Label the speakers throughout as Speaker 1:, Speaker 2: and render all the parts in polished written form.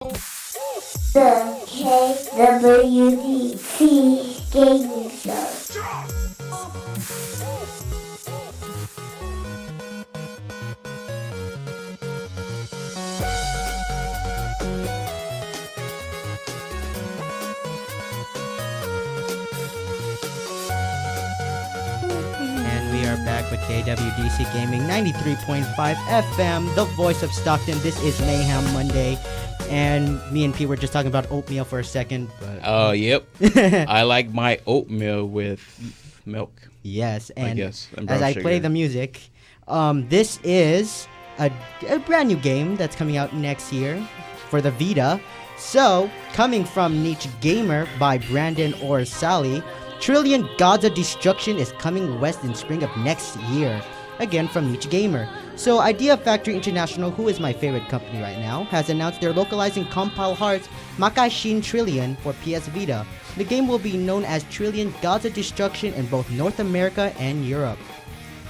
Speaker 1: The KWDC Gaming Show.
Speaker 2: And we are back with KWDC Gaming 93.5 FM, the voice of Stockton. This is Mayhem Monday. And me and Pete were just talking about oatmeal for a second.
Speaker 3: Oh, yep. I like my oatmeal with milk.
Speaker 2: Yes, and
Speaker 3: I guess. And
Speaker 2: as
Speaker 3: brown
Speaker 2: I play
Speaker 3: sugar.
Speaker 2: the music, this is a brand new game that's coming out next year for the Vita. So, coming from Niche Gamer by Brandon or Sally, Trillion Gods of Destruction is coming west in spring of next year. Again from Niche Gamer. So Idea Factory International, who is my favorite company right now, has announced they're localizing Compile Hearts Makai Shin Trillion for PS Vita. The game will be known as Trillion Gods of Destruction in both North America and Europe.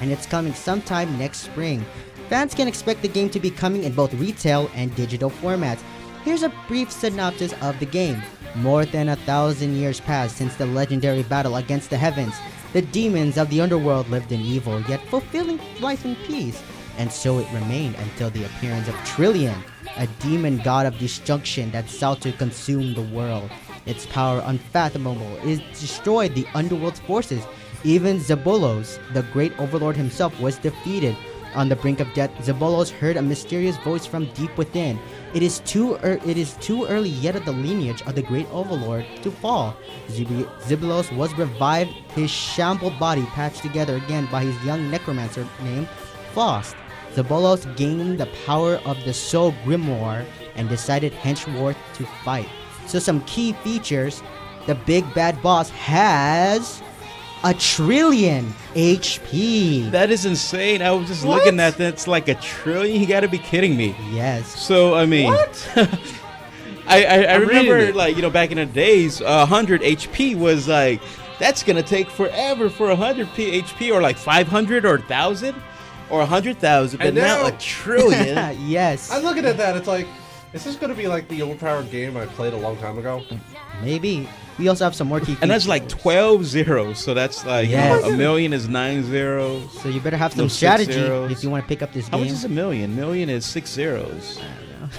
Speaker 2: And it's coming sometime next spring. Fans can expect the game to be coming in both retail and digital formats. Here's a brief synopsis of the game. More than 1,000 years passed since the legendary battle against the heavens. The demons of the underworld lived in evil, yet fulfilling life in peace. And so it remained until the appearance of Trillion, a demon god of destruction that sought to consume the world. Its power unfathomable, it destroyed the underworld's forces. Even Zabolos, the great overlord himself, was defeated. On the brink of death, Zabolos heard a mysterious voice from deep within. It is too early yet of the lineage of the great overlord to fall. Zabolos was revived, his shambled body patched together again by his young necromancer named Faust. Zabolos gained the power of the Soul Grimoire and decided henceforth to fight. So some key features: the big bad boss has a trillion HP.
Speaker 3: That is insane. I was just looking at that. It's like a trillion. You gotta be kidding me.
Speaker 2: Yes.
Speaker 3: So, I mean...
Speaker 4: What?
Speaker 3: I remember,
Speaker 4: reading it.
Speaker 3: like, you know, back in the days, 100 HP was like, that's gonna take forever for 100 HP, or like 500 or 1,000 or 100,000, but
Speaker 4: And
Speaker 3: now a
Speaker 4: now-
Speaker 3: trillion.
Speaker 2: Yes.
Speaker 4: I'm looking at that. It's like, is this going to be like the overpowered game I played a long time ago?
Speaker 2: Maybe. We also have some more key features.
Speaker 3: And that's like 12 zeros, so that's like,
Speaker 2: Yes.
Speaker 3: you know, a million is 9 zeros.
Speaker 2: So you better have some
Speaker 3: No, 6
Speaker 2: strategy
Speaker 3: zeros.
Speaker 2: if you want to pick up this
Speaker 3: How
Speaker 2: game.
Speaker 3: much is a million? Million is 6 zeros.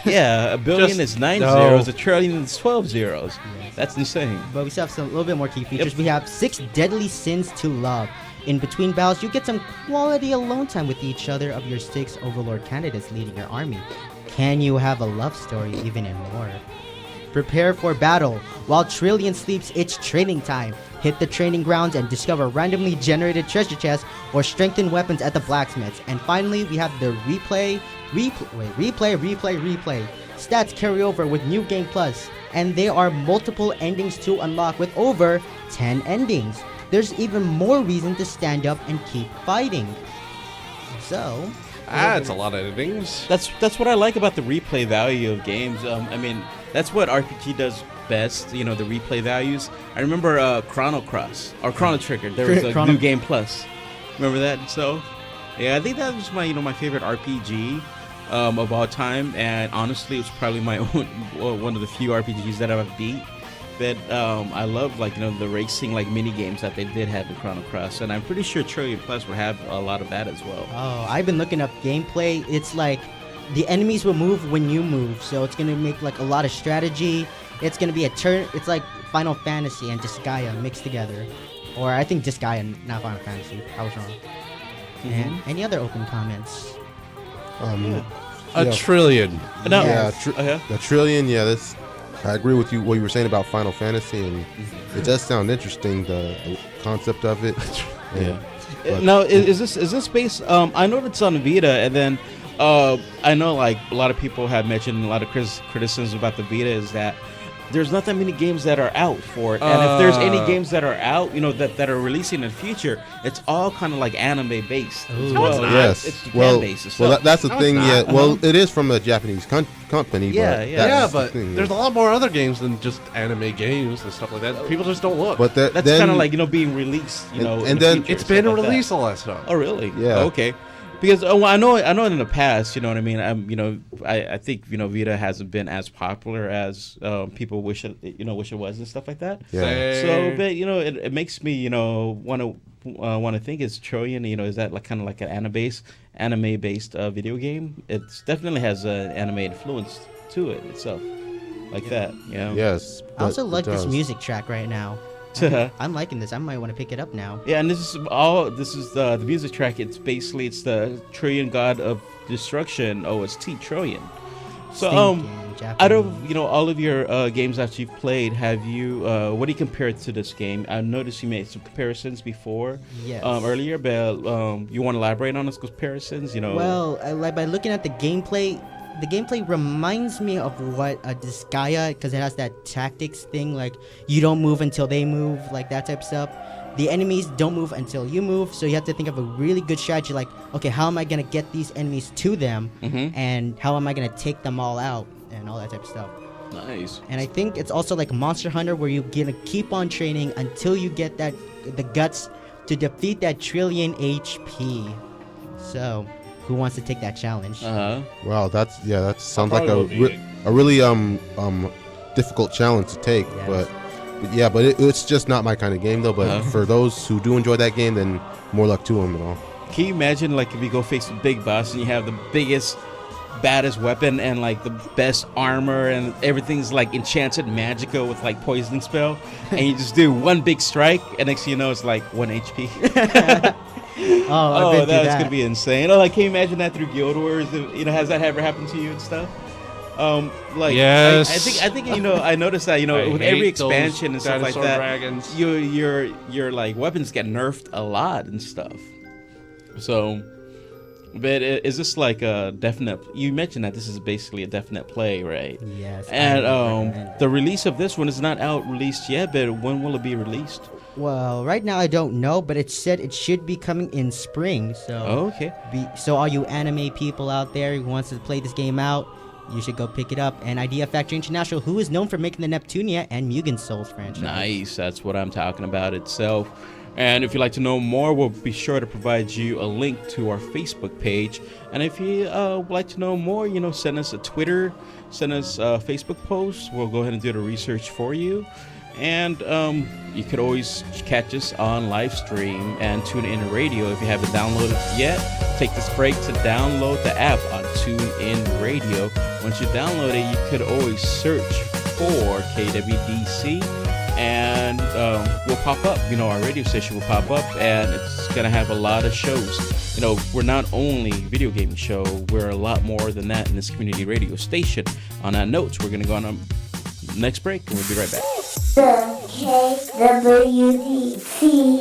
Speaker 3: Yeah, a billion
Speaker 4: Just-
Speaker 3: is 9
Speaker 4: no.
Speaker 3: zeros, a trillion is 12 zeros.
Speaker 2: Yes.
Speaker 3: That's insane.
Speaker 2: But we still have some little bit more key features.
Speaker 3: Yep.
Speaker 2: We have 6 deadly sins to love. In between battles, you get some quality alone time with each other of your 6 overlord candidates leading your army. Can you have a love story even in more? Prepare for battle. While Trillion sleeps, it's training time. Hit the training grounds and discover randomly generated treasure chests or strengthened weapons at the blacksmiths. And finally, we have the replay. Stats carry over with New Game Plus, and there are multiple endings to unlock with over 10 endings. There's even more reason to stand up and keep fighting. So,
Speaker 4: That's a lot of endings.
Speaker 3: That's what I like about the replay value of games. I mean, that's what RPG does best. You know, the replay values. I remember Chrono Cross or Chrono Trigger. There was a
Speaker 2: Chrono-
Speaker 3: New Game Plus. Remember that? So, yeah, I think that was my favorite RPG of all time. And honestly, it's probably my own one of the few RPGs that I've beat. But I love, like, you know, the racing, like, mini games that they did have in Chrono Cross, and I'm pretty sure Trillion Plus would have a lot of that as well.
Speaker 2: oh, I've been looking up gameplay. It's like the enemies will move when you move, so it's gonna make like a lot of strategy. It's gonna be a turn. It's like Final Fantasy and Disgaea mixed together, or I think Disgaea, not Final Fantasy. I was wrong. And any other open comments?
Speaker 4: A
Speaker 5: Yeah.
Speaker 4: trillion.
Speaker 3: No.
Speaker 5: Yeah,
Speaker 3: Okay.
Speaker 5: the trillion. Yeah, that's. I agree with you. What you were saying about Final Fantasy, and it does sound interesting. The concept of it.
Speaker 3: Yeah.
Speaker 5: But-
Speaker 3: Now, is this based? I know it's on Vita, and then I know, like, a lot of people have mentioned a lot of criticisms about the Vita is that there's not that many games that are out for it, and if there's any games that are out, you know, that are releasing in the future, it's all kind of like anime based. as
Speaker 2: No,
Speaker 3: well.
Speaker 4: it's not.
Speaker 5: Yes.
Speaker 3: It's Japan
Speaker 5: well,
Speaker 3: based. and
Speaker 5: well,
Speaker 3: stuff.
Speaker 5: that's the
Speaker 4: No,
Speaker 5: thing.
Speaker 4: it's
Speaker 5: Yeah.
Speaker 4: not.
Speaker 5: Well, it is from a Japanese company.
Speaker 3: Yeah,
Speaker 5: but
Speaker 3: yeah.
Speaker 5: that's
Speaker 4: Yeah,
Speaker 5: the
Speaker 4: but
Speaker 5: thing,
Speaker 4: there's a lot more other games than just anime games and stuff like that. People just don't look.
Speaker 5: But
Speaker 3: That's kind of like, you know, being released. You know,
Speaker 5: and
Speaker 3: in the
Speaker 5: then
Speaker 3: future,
Speaker 4: it's
Speaker 3: stuff
Speaker 4: been
Speaker 3: like that.
Speaker 4: released a lot of stuff.
Speaker 3: Oh, really?
Speaker 5: Yeah.
Speaker 3: Oh, okay. Because I know in the past, you know what I mean. I think Vita hasn't been as popular as people wish it was and stuff like that.
Speaker 5: Yeah.
Speaker 3: So, but it makes me want to think it's Trojan. Is that like kind of like an anime based video game? It definitely has an anime influence to it itself, like that.
Speaker 5: Yes.
Speaker 2: I also like this
Speaker 5: does.
Speaker 2: music track right now. I'm liking this. I might want to pick it up now.
Speaker 3: Yeah, and this is the music track. It's the Trojan God of Destruction OST Trojan. So
Speaker 2: Stinking
Speaker 3: out of
Speaker 2: Japanese.
Speaker 3: all of your games that you've played, have you what do you compare it to this game? I noticed you made some comparisons before
Speaker 2: Yes.
Speaker 3: earlier, but you want to elaborate on those comparisons?
Speaker 2: Well, by looking at the gameplay reminds me of what Disgaea, because it has that tactics thing, like you don't move until they move, like that type of stuff. The enemies don't move until you move, so you have to think of a really good strategy, like, okay, how am I gonna get these enemies to them, and how am I gonna take them all out, and all that type of stuff.
Speaker 3: Nice.
Speaker 2: And I think it's also like Monster Hunter, where you're gonna keep on training until you get the guts to defeat that trillion HP. So, who wants to take that challenge?
Speaker 5: Wow, that sounds like
Speaker 4: probably will be
Speaker 5: a really difficult challenge to take.
Speaker 2: Yes.
Speaker 5: But it's just not my kind of game though. But for those who do enjoy that game, then more luck to them and all.
Speaker 3: Can you imagine like if you go face a big boss and you have the biggest, baddest weapon and like the best armor and everything's like enchanted magical with like poisoning spell, and you just do one big strike and next thing you know it's like 1 HP.
Speaker 2: Oh,
Speaker 3: that's gonna be insane. Oh, like can you imagine that through Guild Wars? Has that ever happened to you and stuff?
Speaker 4: Yes.
Speaker 3: I think I noticed that with every expansion and stuff like that,
Speaker 4: dragons.
Speaker 3: your like weapons get nerfed a lot and stuff. So, but is this like a definite? You mentioned that this is basically a definite play, right?
Speaker 2: Yes.
Speaker 3: And
Speaker 2: I would recommend it.
Speaker 3: the release of this one is not out released yet, but when will it be released?
Speaker 2: Well, right now I don't know, but it said it should be coming in spring. So,
Speaker 3: Oh, okay.
Speaker 2: So all you anime people out there who wants to play this game out, you should go pick it up. And Idea Factory International, who is known for making the Neptunia and Mugen Souls franchise.
Speaker 3: Nice. That's what I'm talking about itself. And if you'd like to know more, we'll be sure to provide you a link to our Facebook page. And if you would like to know more, send us a Twitter, send us a Facebook post. We'll go ahead and do the research for you. And you could always catch us on Livestream and TuneIn Radio. If you haven't downloaded yet, take this break to download the app on TuneIn Radio. Once you download it, you could always search for KWDC, and we'll pop up. Our radio station will pop up, and it's going to have a lot of shows. We're not only a video gaming show, we're a lot more than that in this community radio station. On that note, we're going to go on a next break, and we'll be right back.
Speaker 1: The KWDC